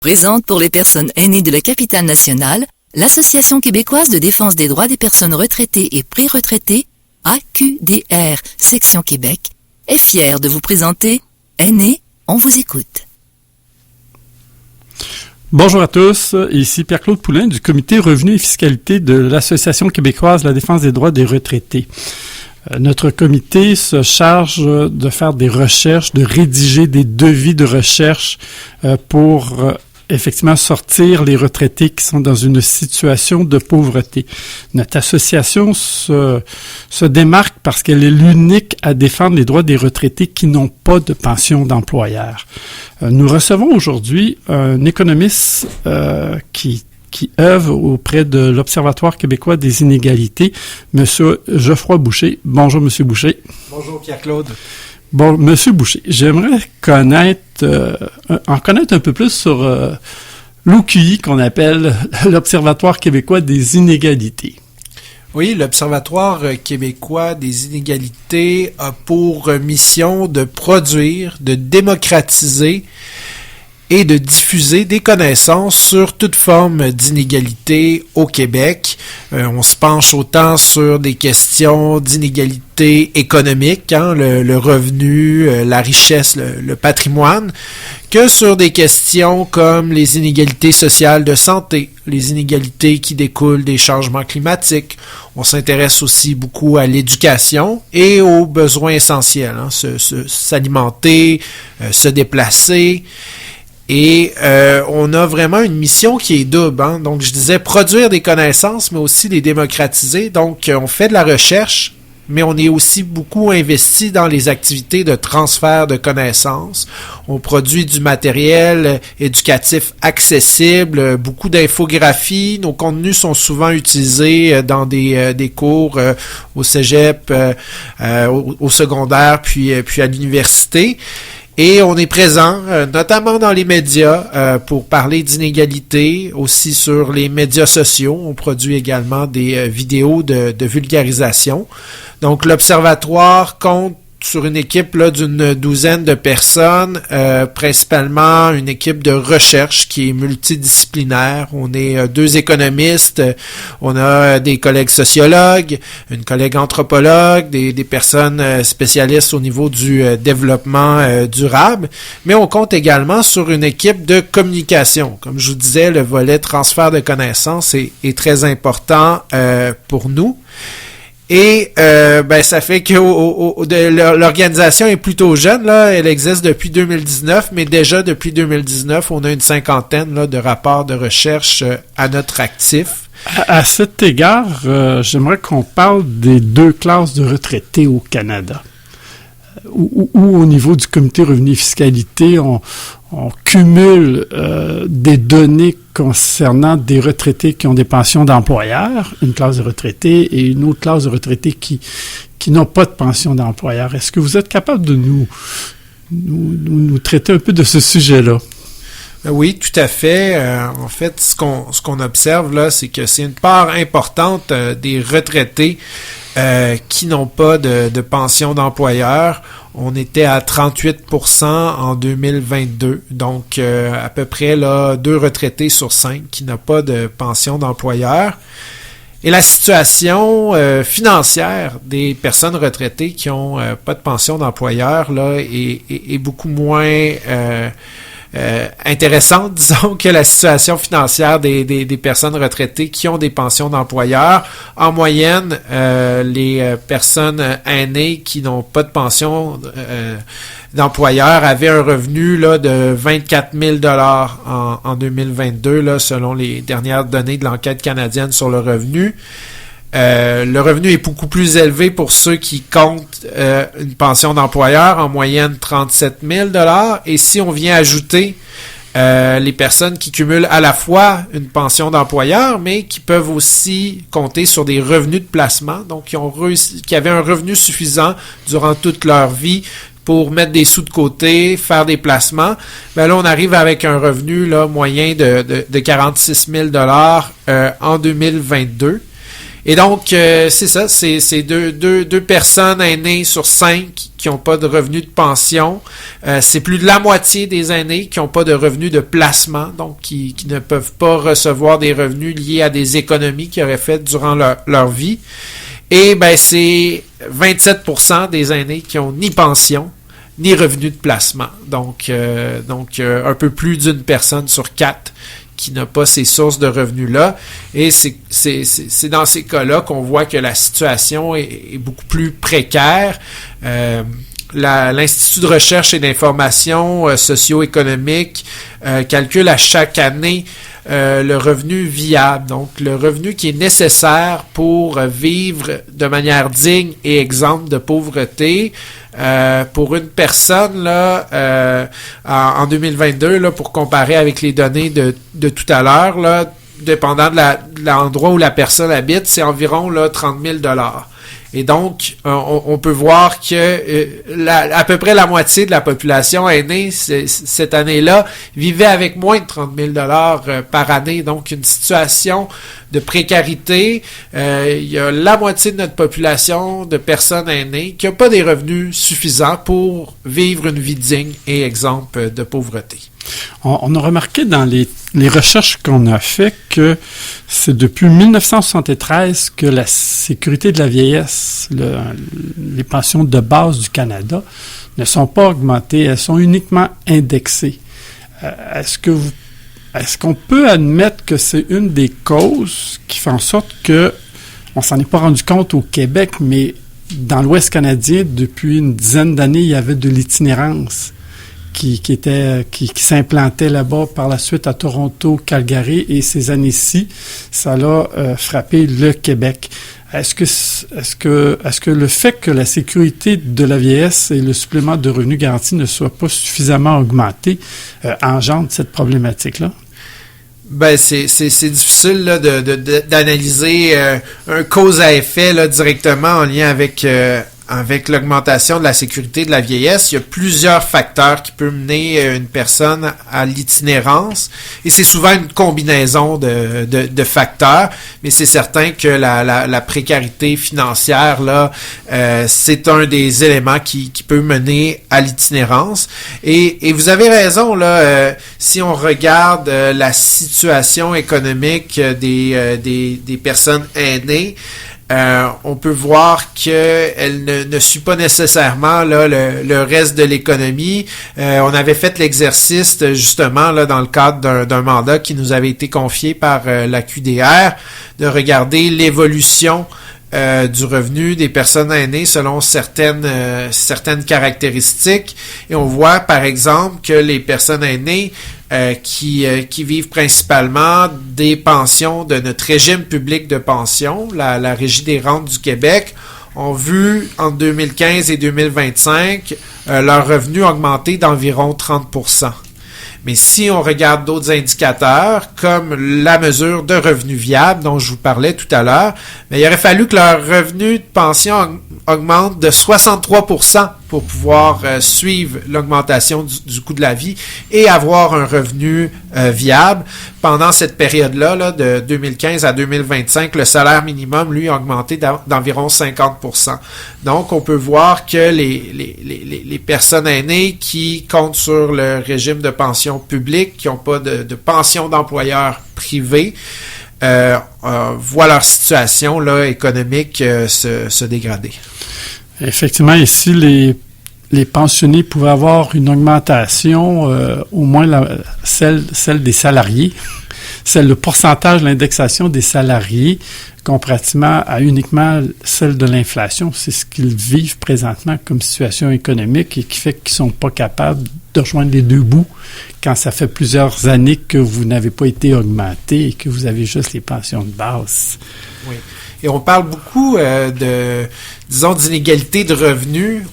Présente pour les personnes aînées de la capitale nationale, l'Association québécoise de défense des droits des personnes retraitées et pré-retraitées, AQDR, section Québec, est fière de vous présenter Aînés, on vous écoute. Bonjour à tous, ici Pierre-Claude Poulin du Comité Revenu et Fiscalité de l'Association québécoise de la défense des droits des retraités. Notre comité se charge de faire des recherches, de rédiger des devis de recherche pour effectivement sortir les retraités qui sont dans une situation de pauvreté. Notre association se démarque parce qu'elle est l'unique à défendre les droits des retraités qui n'ont pas de pension d'employeur. Nous recevons aujourd'hui un économiste qui œuvre auprès de l'Observatoire québécois des inégalités, M. Geoffroy Boucher. Bonjour, M. Boucher. Bonjour, Pierre-Claude. Bon, M. Boucher, j'aimerais en connaître un peu plus sur l'OQI, qu'on appelle l'Observatoire québécois des inégalités. Oui, l'Observatoire québécois des inégalités a pour mission de produire, de démocratiser et de diffuser des connaissances sur toute forme d'inégalité au Québec. On se penche autant sur des questions d'inégalité économique, le revenu, la richesse, le patrimoine, que sur des questions comme les inégalités sociales de santé, les inégalités qui découlent des changements climatiques. On s'intéresse aussi beaucoup à l'éducation et aux besoins essentiels, s'alimenter, se déplacer. Et on a vraiment une mission qui est double. Donc, je disais produire des connaissances, mais aussi les démocratiser. Donc, on fait de la recherche, mais on est aussi beaucoup investi dans les activités de transfert de connaissances. On produit du matériel éducatif accessible, beaucoup d'infographies. Nos contenus sont souvent utilisés dans des cours au cégep, au secondaire, puis à l'université. Et on est présent, notamment dans les médias, pour parler d'inégalité, aussi sur les médias sociaux. On produit également des vidéos de vulgarisation. Donc, l'Observatoire compte sur une équipe là, d'une douzaine de personnes, principalement une équipe de recherche qui est multidisciplinaire. On est deux économistes, on a des collègues sociologues, une collègue anthropologue, des personnes spécialistes au niveau du développement durable, mais on compte également sur une équipe de communication. Comme je vous disais, le volet transfert de connaissances est très important pour nous. Et ça fait que l'organisation est plutôt jeune, là. Elle existe depuis 2019, mais déjà depuis 2019, on a une cinquantaine là, de rapports de recherche à notre actif. À cet égard, j'aimerais qu'on parle des deux classes de retraités au Canada. Où au niveau du comité revenu et fiscalité, on cumule des données concernant des retraités qui ont des pensions d'employeur, une classe de retraités, et une autre classe de retraités qui n'ont pas de pension d'employeur. Est-ce que vous êtes capable de nous traiter un peu de ce sujet-là? Oui, tout à fait. En fait, ce qu'on observe là, c'est que c'est une part importante des retraités qui n'ont pas de pension d'employeur. On était à 38% en 2022, donc à peu près là 2 retraités sur 5 qui n'ont pas de pension d'employeur. Et la situation financière des personnes retraitées qui n'ont pas de pension d'employeur là est beaucoup moins intéressante, disons, que la situation financière des personnes retraitées qui ont des pensions d'employeur. En moyenne, les personnes aînées qui n'ont pas de pension d'employeur avaient un revenu là, de 24 000 $ en 2022, là, selon les dernières données de l'enquête canadienne sur le revenu. Le revenu est beaucoup plus élevé pour ceux qui comptent une pension d'employeur, en moyenne 37 000 $. Et si on vient ajouter les personnes qui cumulent à la fois une pension d'employeur, mais qui peuvent aussi compter sur des revenus de placement, donc qui avaient un revenu suffisant durant toute leur vie pour mettre des sous de côté, faire des placements, ben là, on arrive avec un revenu là, moyen de 46 000 $ en 2022. Et donc, c'est ça, c'est deux personnes aînées sur 5 qui n'ont pas de revenus de pension. C'est plus de la moitié des aînés qui n'ont pas de revenus de placement, donc qui ne peuvent pas recevoir des revenus liés à des économies qu'ils auraient faites durant leur vie. Et c'est 27% des aînés qui ont ni pension, ni revenus de placement. Donc un peu plus d'une personne sur 4 qui n'a pas ces sources de revenus-là. Et c'est dans ces cas-là qu'on voit que la situation est beaucoup plus précaire. L'Institut de recherche et d'information socio-économique calcule à chaque année le revenu viable, donc le revenu qui est nécessaire pour vivre de manière digne et exempte de pauvreté. Pour une personne là en 2022 là, pour comparer avec les données de tout à l'heure là, dépendant de l'endroit où la personne habite, c'est environ là 30 000 $. Et donc, on peut voir que à peu près la moitié de la population aînée cette année-là vivait avec moins de 30 000 $ par année. Donc, une situation de précarité. Il y a la moitié de notre population de personnes aînées qui n'ont pas des revenus suffisants pour vivre une vie digne et exempte de pauvreté. On a remarqué dans les recherches qu'on a fait que c'est depuis 1973 que la sécurité de la vieillesse, les pensions de base du Canada ne sont pas augmentées, elles sont uniquement indexées. Est-ce qu'on peut admettre que c'est une des causes qui fait en sorte que on s'en est pas rendu compte au Québec, mais dans l'Ouest canadien, depuis une dizaine d'années, il y avait de l'itinérance qui s'implantait là-bas par la suite à Toronto, Calgary, et ces années-ci, ça l'a frappé le Québec. Est-ce que le fait que la sécurité de la vieillesse et le supplément de revenus garanti ne soient pas suffisamment augmentés engendre cette problématique-là? C'est difficile là, d'analyser un cause à effet là, directement en lien avec l'augmentation de la sécurité de la vieillesse. Il y a plusieurs facteurs qui peuvent mener une personne à l'itinérance, et c'est souvent une combinaison de facteurs, mais c'est certain que la précarité financière là, c'est un des éléments qui peut mener à l'itinérance. Et vous avez raison là, si on regarde la situation économique des personnes aînées, on peut voir qu'elle ne suit pas nécessairement là, le reste de l'économie. On avait fait l'exercice justement là, dans le cadre d'un mandat qui nous avait été confié par la QDR de regarder l'évolution du revenu des personnes aînées selon certaines caractéristiques. Et on voit par exemple que les personnes aînées qui vivent principalement des pensions de notre régime public de pension, la Régie des rentes du Québec, ont vu entre 2015 et 2025 leur revenu augmenter d'environ 30%. Mais si on regarde d'autres indicateurs, comme la mesure de revenu viable dont je vous parlais tout à l'heure, il aurait fallu que leur revenu de pension augmente de 63% pour pouvoir suivre l'augmentation du coût de la vie et avoir un revenu viable. Pendant cette période-là, là, de 2015 à 2025, le salaire minimum, lui, a augmenté d'environ 50%. Donc, on peut voir que les personnes aînées qui comptent sur le régime de pension publique, qui n'ont pas de pension d'employeur privé, voient leur situation là, économique se dégrader. Effectivement, ici, les pensionnés pouvaient avoir une augmentation, au moins celle des salariés, c'est le pourcentage de l'indexation des salariés comparativement à uniquement celle de l'inflation. C'est ce qu'ils vivent présentement comme situation économique et qui fait qu'ils ne sont pas capables de rejoindre les deux bouts quand ça fait plusieurs années que vous n'avez pas été augmenté et que vous avez juste les pensions de base. Oui. Et on parle beaucoup d'inégalité de revenus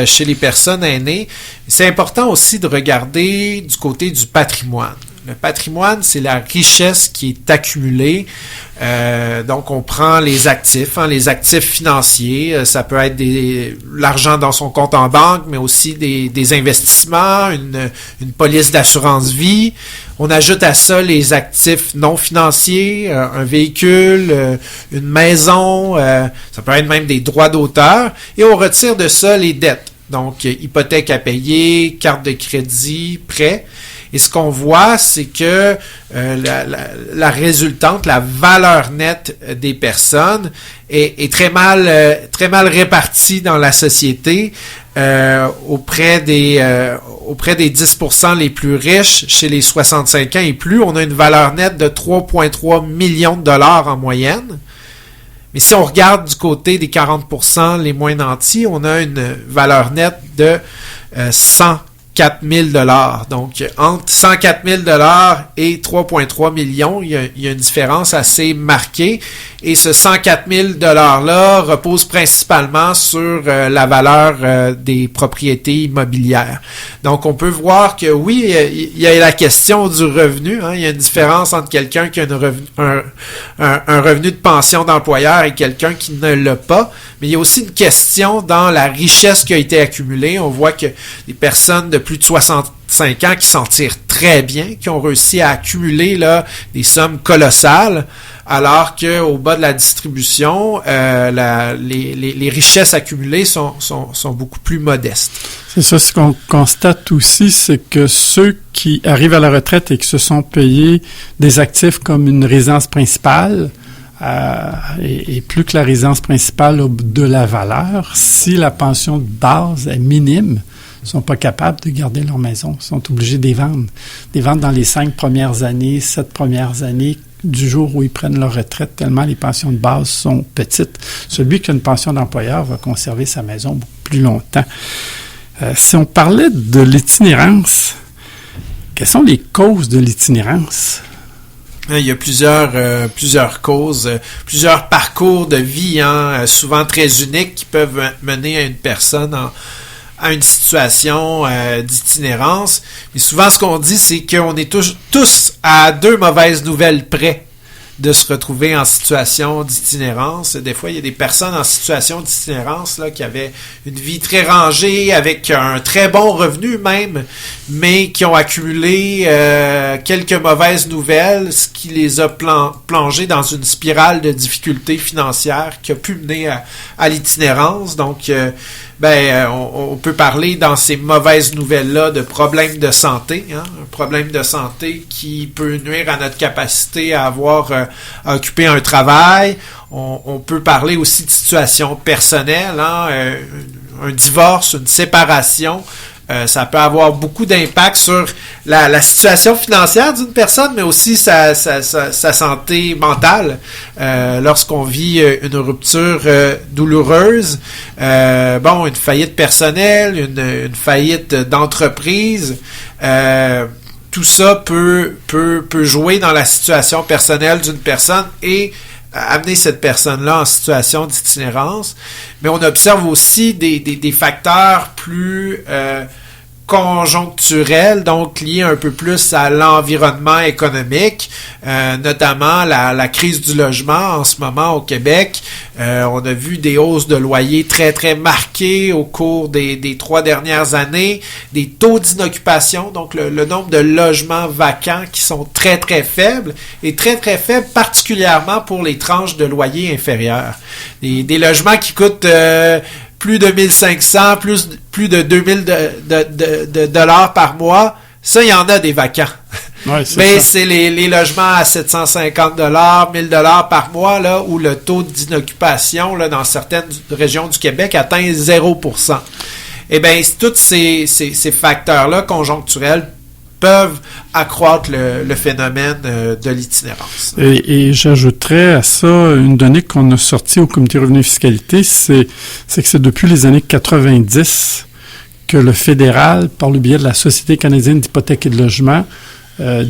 chez les personnes aînées. C'est important aussi de regarder du côté du patrimoine. Le patrimoine, c'est la richesse qui est accumulée. Donc, on prend les actifs financiers. Ça peut être l'argent dans son compte en banque, mais aussi des investissements, une police d'assurance vie. On ajoute à ça les actifs non financiers, un véhicule, une maison, ça peut être même des droits d'auteur. Et on retire de ça les dettes. Donc, hypothèque à payer, carte de crédit, prêt. Et ce qu'on voit, c'est que la résultante, la valeur nette des personnes est très mal répartie dans la société auprès des 10% les plus riches. Chez les 65 ans et plus, on a une valeur nette de 3,3 millions de dollars en moyenne. Mais si on regarde du côté des 40% les moins nantis, on a une valeur nette de 104 000 $. Donc, entre 104 000 $ et 3,3 millions, il y a une différence assez marquée. Et ce 104 000 $-là repose principalement sur la valeur des propriétés immobilières. Donc, on peut voir que oui, il y a la question du revenu. Il y a une différence entre quelqu'un qui a un revenu de pension d'employeur et quelqu'un qui ne l'a pas. Mais il y a aussi une question dans la richesse qui a été accumulée. On voit que des personnes de plus de 65 ans qui s'en tirent très bien, qui ont réussi à accumuler là des sommes colossales, alors qu'au bas de la distribution, les richesses accumulées sont beaucoup plus modestes. C'est ça, ce qu'on constate aussi, c'est que ceux qui arrivent à la retraite et qui se sont payés des actifs comme une résidence principale, et plus que la résidence principale de la valeur, si la pension de base est minime, ils ne sont pas capables de garder leur maison. Ils sont obligés de les vendre. Des vendre dans les 5 premières années, 7 premières années, du jour où ils prennent leur retraite, tellement les pensions de base sont petites. Celui qui a une pension d'employeur va conserver sa maison beaucoup plus longtemps. Si on parlait de l'itinérance, quelles sont les causes de l'itinérance? Il y a plusieurs causes, plusieurs parcours de vie, souvent très uniques, qui peuvent mener à une personne à une situation d'itinérance. Mais souvent, ce qu'on dit, c'est qu'on est tous à 2 mauvaises nouvelles près de se retrouver en situation d'itinérance. Des fois, il y a des personnes en situation d'itinérance là, qui avaient une vie très rangée, avec un très bon revenu même, mais qui ont accumulé quelques mauvaises nouvelles, ce qui les a plongés dans une spirale de difficultés financières qui a pu mener à l'itinérance. Donc, on peut parler dans ces mauvaises nouvelles-là de problèmes de santé, un problème de santé qui peut nuire à notre capacité à à occuper un travail. On peut parler aussi de situations personnelles, un divorce, une séparation. Ça peut avoir beaucoup d'impact sur la situation financière d'une personne, mais aussi sa santé mentale. Lorsqu'on vit une rupture douloureuse, une faillite personnelle, une faillite d'entreprise, tout ça peut jouer dans la situation personnelle d'une personne et amener cette personne-là en situation d'itinérance. Mais on observe aussi des facteurs plus conjoncturels, donc liés un peu plus à l'environnement économique, notamment la crise du logement en ce moment au Québec. On a vu des hausses de loyers très, très marquées au cours des 3 dernières années, des taux d'inoccupation, donc le nombre de logements vacants qui sont très, très faibles, et très, très faibles particulièrement pour les tranches de loyers inférieures. Des logements qui coûtent plus de 1500, plus de 2000 de dollars par mois, ça, il y en a des vacants. Ouais, mais c'est les logements à 750 $, 1000 $ par mois, là, où le taux d'inoccupation, là, dans certaines régions du Québec, atteint 0%. Eh bien, tous ces facteurs-là conjoncturels peuvent accroître le phénomène de l'itinérance. Et j'ajouterais à ça une donnée qu'on a sortie au Comité Revenu et Fiscalité, c'est que c'est depuis les années 90 que le fédéral, par le biais de la Société canadienne d'hypothèques et de logement,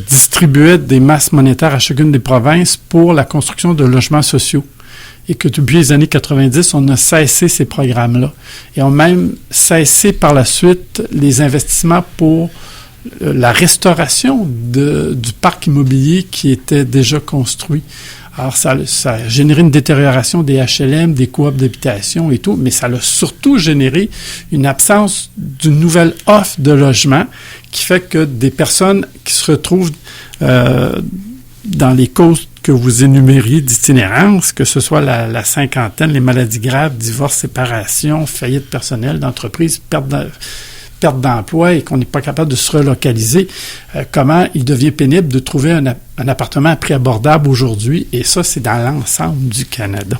distribuait des masses monétaires à chacune des provinces pour la construction de logements sociaux. Et que depuis les années 90, on a cessé ces programmes-là. Et on a même cessé par la suite les investissements pour la restauration du parc immobilier qui était déjà construit. Alors, ça a généré une détérioration des HLM, des coops d'habitation et tout, mais ça a surtout généré une absence d'une nouvelle offre de logement qui fait que des personnes qui se retrouvent dans les causes que vous énumériez d'itinérance, que ce soit la cinquantaine, les maladies graves, divorce, séparation, faillite personnelle d'entreprise, perte d'emploi et qu'on n'est pas capable de se relocaliser, comment il devient pénible de trouver un appartement à prix abordable aujourd'hui, et ça, c'est dans l'ensemble du Canada.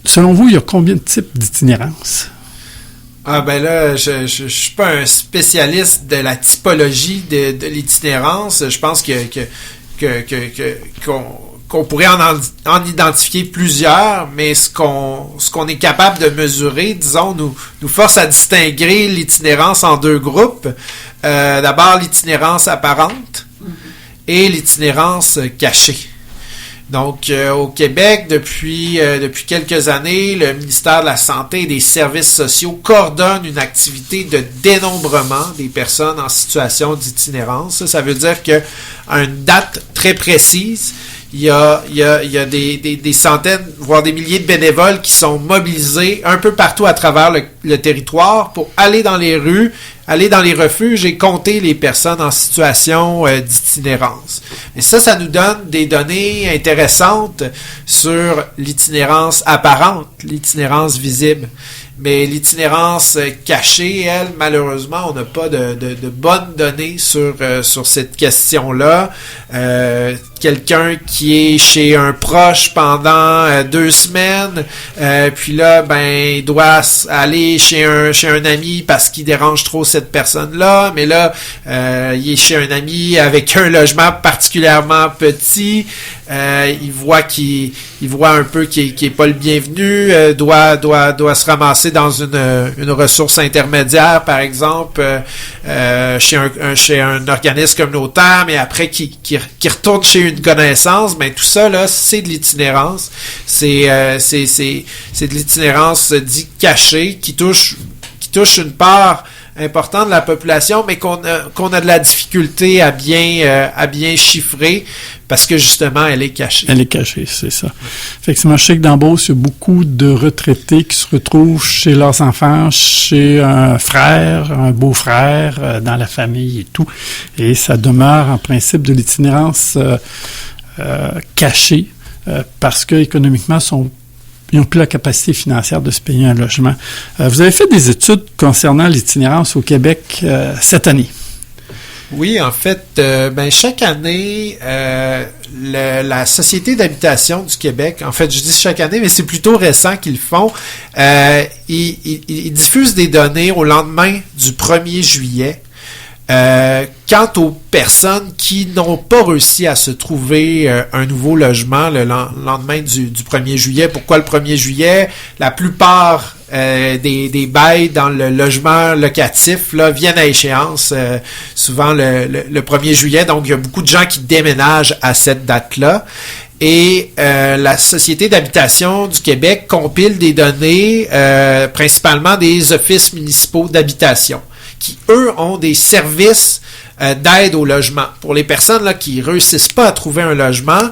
Selon vous, il y a combien de types d'itinérance? Ah ben là, je suis pas un spécialiste de la typologie de l'itinérance. Je pense qu'on pourrait en identifier plusieurs, mais ce qu'on est capable de mesurer, disons, nous force à distinguer l'itinérance en deux groupes. D'abord, l'itinérance apparente et l'itinérance cachée. Donc, au Québec, depuis quelques années, le ministère de la Santé et des Services sociaux coordonne une activité de dénombrement des personnes en situation d'itinérance. Ça veut dire qu'à une date très précise, il y a des centaines, voire des milliers de bénévoles qui sont mobilisés un peu partout à travers le territoire pour aller dans les rues, aller dans les refuges et compter les personnes en situation d'itinérance. Et ça nous donne des données intéressantes sur l'itinérance apparente, l'itinérance visible. Mais l'itinérance cachée, elle, malheureusement, on n'a pas de bonnes données sur cette question-là. Quelqu'un qui est chez un proche pendant 2 semaines, puis là, il doit aller chez un ami parce qu'il dérange trop cette personne-là, mais là, il est chez un ami avec un logement particulièrement petit, il voit un peu qu'il est pas le bienvenu, doit se ramasser dans une ressource intermédiaire, par exemple, chez un organisme communautaire, mais après qui retourne chez une connaissance, tout ça là, c'est de l'itinérance, c'est de l'itinérance dit cachée qui touche une part importante de la population, mais qu'on a de la difficulté à bien chiffrer parce que justement elle est cachée. Elle est cachée, c'est ça. Effectivement, je sais que dans Beauce, il y a beaucoup de retraités qui se retrouvent chez leurs enfants, chez un frère, un beau-frère, dans la famille et tout, et ça demeure en principe de l'itinérance cachée parce que économiquement ils n'ont plus la capacité financière de se payer un logement. Vous avez fait des études concernant l'itinérance au Québec cette année. Oui, en fait, chaque année, la Société d'habitation du Québec, en fait, je dis chaque année, mais c'est plutôt récent qu'ils le font, ils diffusent des données au lendemain du 1er juillet. Quant aux personnes qui n'ont pas réussi à se trouver un nouveau logement le lendemain du 1er juillet. Pourquoi le 1er juillet? La plupart des bails dans le logement locatif là, viennent à échéance souvent le 1er juillet. Donc, il y a beaucoup de gens qui déménagent à cette date-là. Et la Société d'habitation du Québec compile des données principalement des offices municipaux d'habitation qui, eux, ont des services d'aide au logement. Pour les personnes là, qui ne réussissent pas à trouver un logement,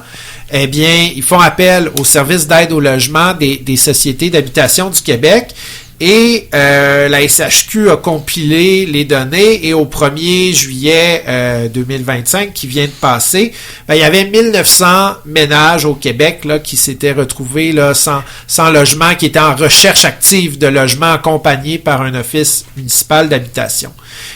eh bien, ils font appel aux services d'aide au logement des sociétés d'habitation du Québec. Et la SHQ a compilé les données et au 1er juillet 2025 qui vient de passer, il y avait 1900 ménages au Québec là, qui s'étaient retrouvés là, sans logement, qui étaient en recherche active de logement accompagnés par un office municipal d'habitation.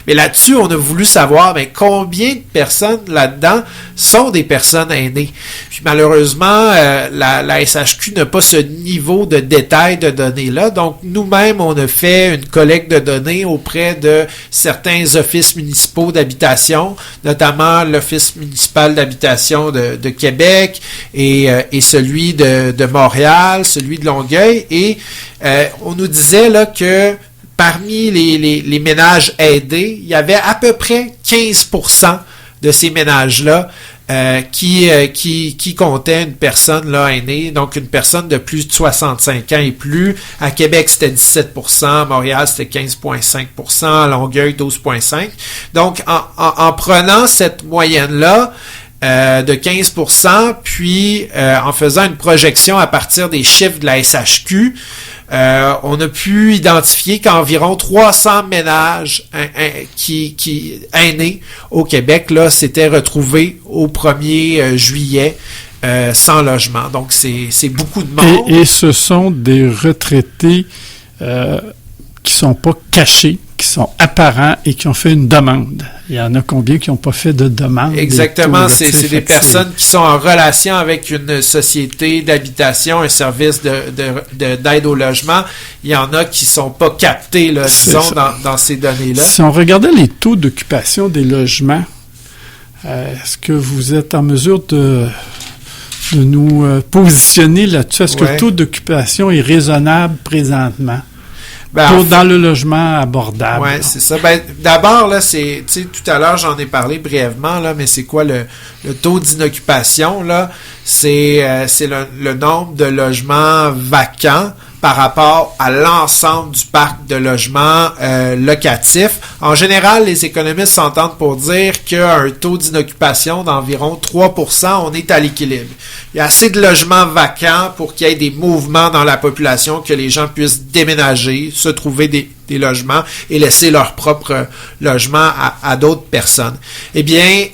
Mais là-dessus, on a voulu savoir combien de personnes là-dedans sont des personnes aînées. Puis malheureusement, la SHQ n'a pas ce niveau de détail de données-là. Donc, nous-mêmes, on a fait une collecte de données auprès de certains offices municipaux d'habitation, notamment l'Office municipal d'habitation de Québec et celui de Montréal, celui de Longueuil. Et on nous disait là que parmi les ménages aidés, il y avait à peu près 15% de ces ménages-là qui comptait une personne là aînée, donc une personne de plus de 65 ans et plus. À Québec, c'était 17%, à Montréal, c'était 15,5%, à Longueuil, 12,5%. Donc, en prenant cette moyenne-là, de 15%, puis en faisant une projection à partir des chiffres de la SHQ, on a pu identifier qu'environ 300 ménages qui aînés au Québec là s'étaient retrouvés au 1er juillet sans logement. Donc, c'est beaucoup de monde. Et ce sont des retraités qui sont pas cachés, qui sont apparents et qui ont fait une demande. Il y en a combien qui n'ont pas fait de demande? Exactement, c'est des personnes qui sont en relation avec une société d'habitation, un service d'aide au logement. Il y en a qui sont pas captés, là, disons, dans ces données-là. Si on regardait les taux d'occupation des logements, est-ce que vous êtes en mesure de nous positionner là-dessus? Est-ce que le taux d'occupation est raisonnable présentement? Dans le logement abordable. Oui, c'est ça. D'abord, là, c'est, tu sais, tout à l'heure, j'en ai parlé brièvement, là, mais c'est quoi le taux d'inoccupation, là? C'est le nombre de logements vacants par rapport à l'ensemble du parc de logements locatifs. En général, les économistes s'entendent pour dire qu'à un taux d'inoccupation d'environ 3%, on est à l'équilibre. Il y a assez de logements vacants pour qu'il y ait des mouvements dans la population, que les gens puissent déménager, se trouver des logements et laisser leur propre logement à d'autres personnes. Eh bien,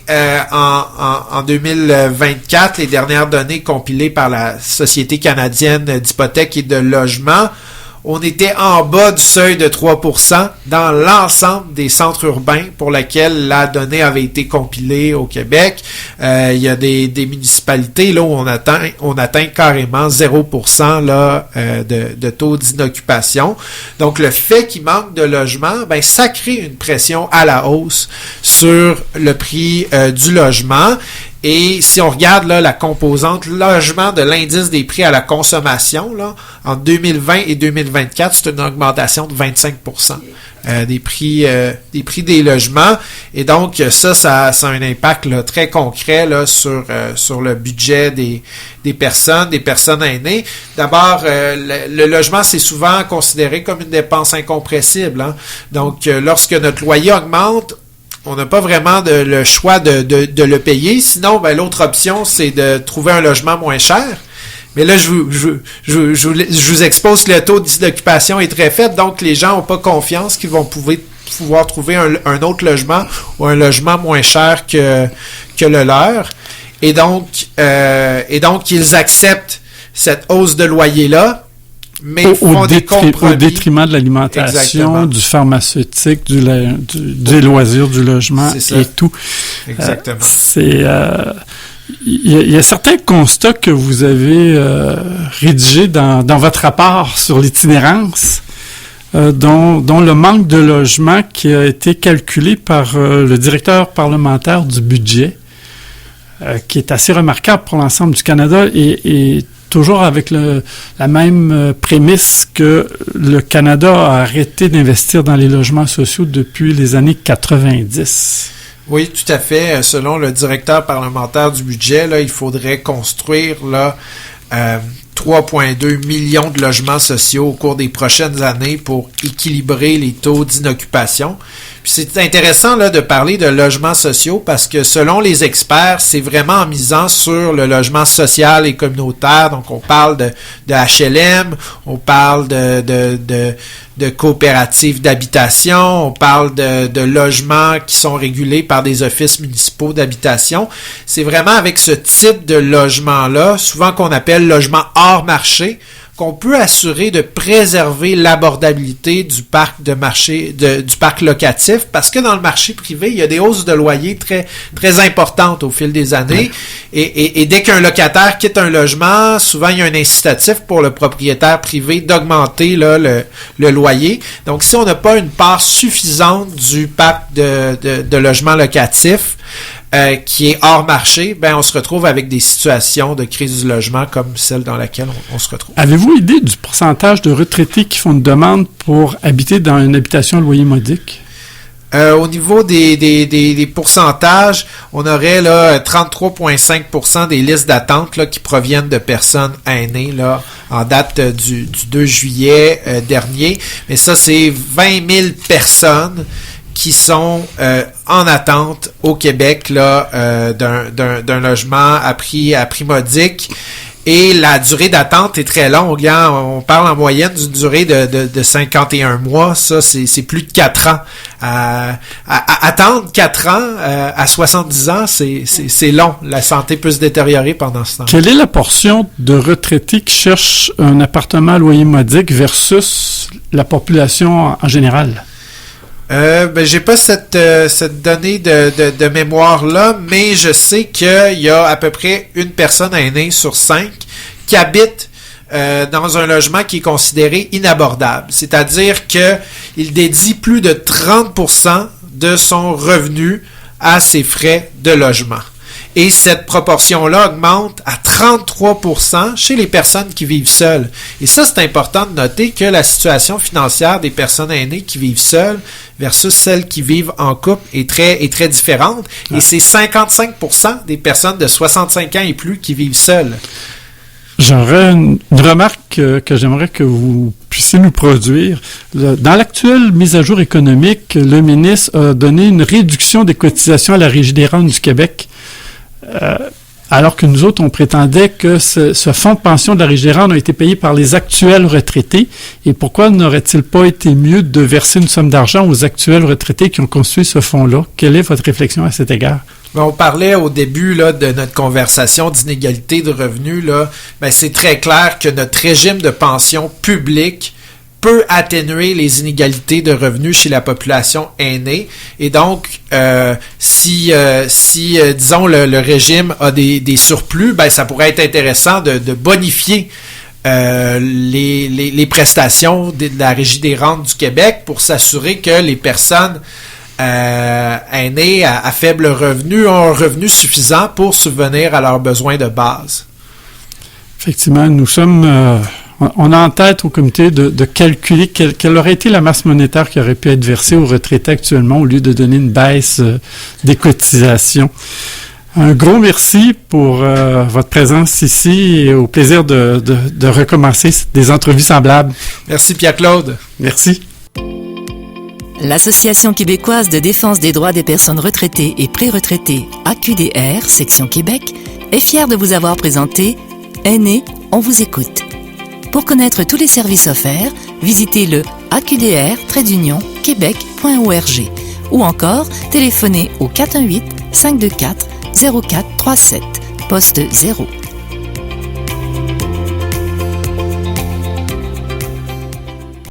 en 2024, les dernières données compilées par la Société canadienne d'hypothèques et de logement, on était en bas du seuil de 3% dans l'ensemble des centres urbains pour lesquels la donnée avait été compilée au Québec. Il y a des municipalités là où on atteint carrément 0% là, de taux d'inoccupation. Donc, le fait qu'il manque de logements, ça crée une pression à la hausse sur le prix du logement. Et si on regarde là, la composante logement de l'indice des prix à la consommation, là, en 2020 et 2024, c'est une augmentation de 25% des prix des logements. Et donc, ça a un impact là, très concret là, sur le budget des personnes aînées. D'abord, le logement, c'est souvent considéré comme une dépense incompressible. Hein? Donc, lorsque notre loyer augmente, on n'a pas vraiment le choix de le payer. Sinon, l'autre option, c'est de trouver un logement moins cher. Mais là, je vous expose que le taux d'occupation est très faible, donc les gens n'ont pas confiance qu'ils vont pouvoir trouver un autre logement ou un logement moins cher que le leur. Et donc, ils acceptent cette hausse de loyer-là, mais au détriment de l'alimentation, exactement, du pharmaceutique, des loisirs, du logement et tout. Exactement. Il y a certains constats que vous avez rédigés dans votre rapport sur l'itinérance, dont le manque de logement qui a été calculé par le directeur parlementaire du budget, qui est assez remarquable pour l'ensemble du Canada et toujours avec la même prémisse que le Canada a arrêté d'investir dans les logements sociaux depuis les années 90. Oui, tout à fait. Selon le directeur parlementaire du budget, là, il faudrait construire là 3,2 millions de logements sociaux au cours des prochaines années pour équilibrer les taux d'inoccupation. Puis c'est intéressant là de parler de logements sociaux parce que selon les experts, c'est vraiment en misant sur le logement social et communautaire. Donc on parle de HLM, on parle de coopératives d'habitation, on parle de logements qui sont régulés par des offices municipaux d'habitation. C'est vraiment avec ce type de logement-là, souvent qu'on appelle logement hors marché, qu'on peut assurer de préserver l'abordabilité du parc du parc locatif, parce que dans le marché privé, il y a des hausses de loyer très, très importantes au fil des années. Et dès qu'un locataire quitte un logement, souvent il y a un incitatif pour le propriétaire privé d'augmenter là, le loyer. Donc, si on n'a pas une part suffisante du parc de logements locatifs, qui est hors marché, on se retrouve avec des situations de crise du logement comme celle dans laquelle on se retrouve. Avez-vous idée du pourcentage de retraités qui font une demande pour habiter dans une habitation à loyer modique? Au niveau des pourcentages, on aurait là 33,5% des listes d'attente là, qui proviennent de personnes aînées là, en date du 2 juillet dernier. Mais ça, c'est 20 000 personnes qui sont en attente au Québec là, d'un logement à prix modique. Et la durée d'attente est très longue. Hein? On parle en moyenne d'une durée de 51 mois. Ça, c'est plus de 4 ans. Attendre 4 ans à 70 ans, c'est long. La santé peut se détériorer pendant ce temps. Quelle est la portion de retraités qui cherchent un appartement à loyer modique versus la population en général? J'ai pas cette donnée de mémoire-là, mais je sais qu'il y a à peu près une personne aînée sur 5 qui habite dans un logement qui est considéré inabordable. C'est-à-dire qu'il dédie plus de 30% de son revenu à ses frais de logement. Et cette proportion-là augmente à 33% chez les personnes qui vivent seules. Et ça, c'est important de noter que la situation financière des personnes aînées qui vivent seules versus celles qui vivent en couple est très différente. Et c'est 55% des personnes de 65 ans et plus qui vivent seules. J'aurais une remarque que j'aimerais que vous puissiez nous produire. Dans l'actuelle mise à jour économique, le ministre a donné une réduction des cotisations à la Régie des rentes du Québec. Alors que nous autres, on prétendait que ce fonds de pension de la Régie des rentes a été payé par les actuels retraités. Et pourquoi n'aurait-il pas été mieux de verser une somme d'argent aux actuels retraités qui ont constitué ce fonds-là? Quelle est votre réflexion à cet égard? On parlait au début là, de notre conversation d'inégalité de revenus. Là. C'est très clair que notre régime de pension publique peut atténuer les inégalités de revenus chez la population aînée. Et donc, si disons, le régime a des surplus, ça pourrait être intéressant de bonifier les prestations de la Régie des rentes du Québec pour s'assurer que les personnes aînées à faible revenu ont un revenu suffisant pour subvenir à leurs besoins de base. Effectivement, nous sommes... on a en tête au comité de calculer quelle aurait été la masse monétaire qui aurait pu être versée aux retraités actuellement au lieu de donner une baisse des cotisations. Un gros merci pour votre présence ici et au plaisir de recommencer des entrevues semblables. Merci Pierre-Claude. Merci. L'Association québécoise de défense des droits des personnes retraitées et pré-retraitées, AQDR, section Québec, est fière de vous avoir présenté Aînés, on vous écoute. Pour connaître tous les services offerts, visitez le aqdr-québec.org ou encore téléphonez au 418-524-0437, poste 0.